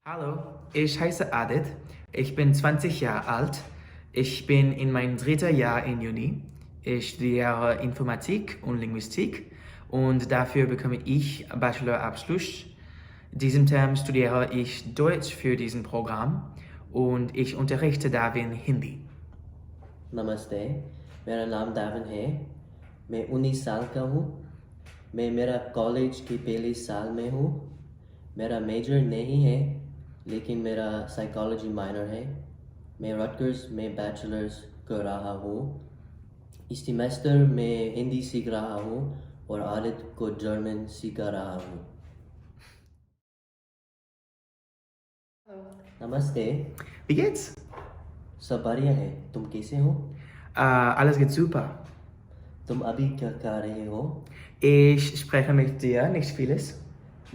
Hallo, ich heiße Aadit. Ich bin 20 Jahre alt. Ich bin in meinem dritten Jahr in Uni. Ich studiere Informatik und Linguistik und dafür bekomme ich Bachelorabschluss. Diesen Term studiere ich Deutsch für diesen Programm und ich unterrichte Davin Hindi. नमस्ते मेरा नाम दाविन है मैं 19 साल का हूँ मैं मेरा कॉलेज की पहली साल में हूँ मेरा मेजर नहीं है लेकिन मेरा साइकोलॉजी माइनर है मैं रटगर्स में बैचलर्स कर रहा हूँ इस सेमेस्टर में हिंदी सीख रहा हूँ और आदित को जर्मन सिखा रहा हूँ नमस्ते Wie geht's? सब बढ़िया है तुम कैसे हो Alles geht super. तुम अभी क्या कर रहे हो Ich spreche mit dir nicht vieles.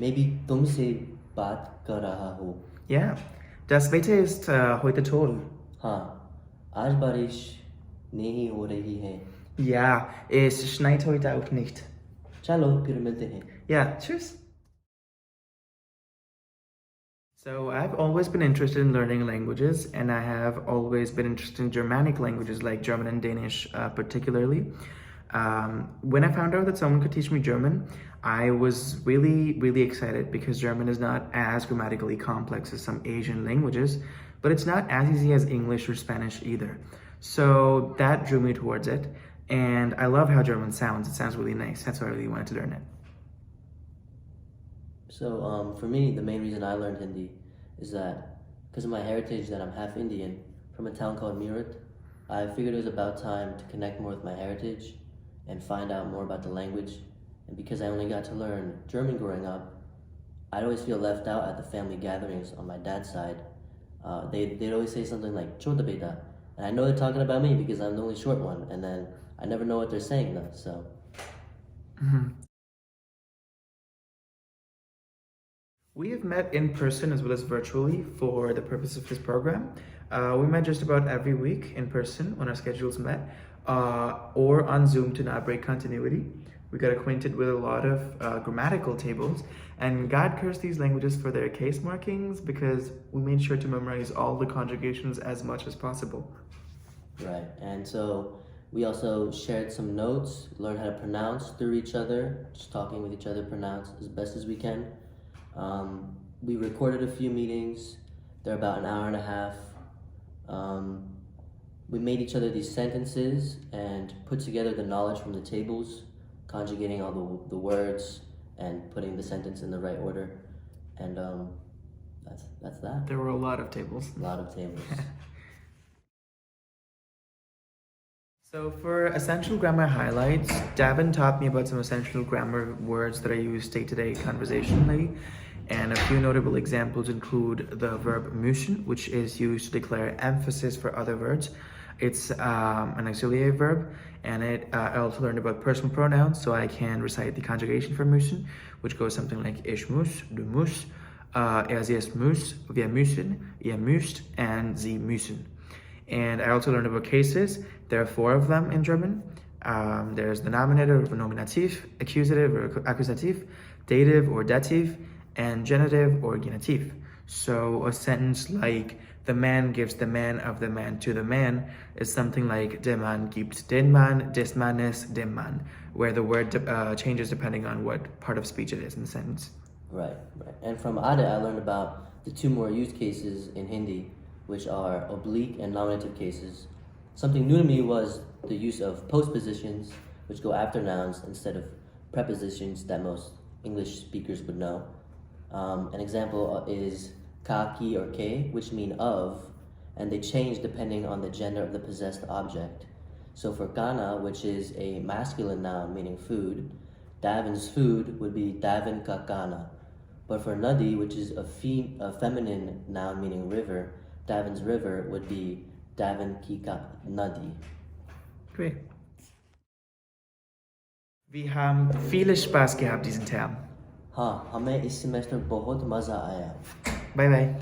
मैं भी तुमसे बात कर रहा हूँ Ja, das Wetter ist heute toll. हाँ आज बारिश नहीं हो रही है Ja, es schneit heute auch nicht. चलो फिर मिलते हैं Ja, tschüss. So I've always been interested in learning languages, and I have always been interested in Germanic languages like German and Danish particularly. When I found out that someone could teach me German, I was really excited because German is not as grammatically complex as some Asian languages, but it's not as easy as English or Spanish either. So that drew me towards it, and I love how German sounds. It sounds really nice. That's why I really wanted to learn it. So for me the main reason I learned Hindi is that because of my heritage that I'm half Indian from a town called Meerut I figured it was about time to connect more with my heritage and find out more about the language and because I only got to learn German growing up I'd always feel left out at the family gatherings on my dad's side they'd always say something like chota beta and I know they're talking about me because I'm the only short one and then I never know what they're saying though so We have met in person as well as virtually for the purpose of this program. We met just about every week in person when our schedules met, or on Zoom to not break continuity. We got acquainted with a lot of grammatical tables, and God cursed these languages for their case markings because we made sure to memorize all the conjugations as much as possible. Right, and so we also shared some notes, learned how to pronounce through each other, just talking with each other, pronounce as best as we can. We recorded a few meetings. They're about an hour and a half. We made each other these sentences and put together the knowledge from the tables, conjugating all the words and putting the sentence in the right order. And that's that. There were a lot of tables. A lot of tables. So for essential grammar highlights, Davin taught me about some essential grammar words that I use day-to-day conversationally. And a few notable examples include the verb müssen, which is used to declare emphasis for other words. It's an auxiliary verb, and I also learned about personal pronouns, so I can recite the conjugation for müssen, which goes something like ich muss, du musst, sie es muss, wir müssen, ihr müsst, and sie müssen. And I also learned about cases. There are 4 of them in German. There's the nominative or nominative, accusative or accusative, dative or dative, and genitive or genitive. So a sentence like the man gives the man of the man to the man is something like der Mann gibt den Mann des Mannes dem Mann, where the word changes depending on what part of speech it is in the sentence. Right. And from Aadit, I learned about the 2 more used cases in Hindi, which are oblique and nominative cases. Something new to me was the use of postpositions, which go after nouns instead of prepositions that most English speakers would know. An example is ka, ki, or ke, which mean of, and they change depending on the gender of the possessed object. So for kana, which is a masculine noun meaning food, Davin's food would be Davin ka kana. But for nadi, which is a feminine noun meaning river, Davin's river would be Davin ki ka nadi. Great. Wir haben viel Spaß gehabt diesen Term. हाँ हमें इस semester बहुत मज़ा आया Bye bye.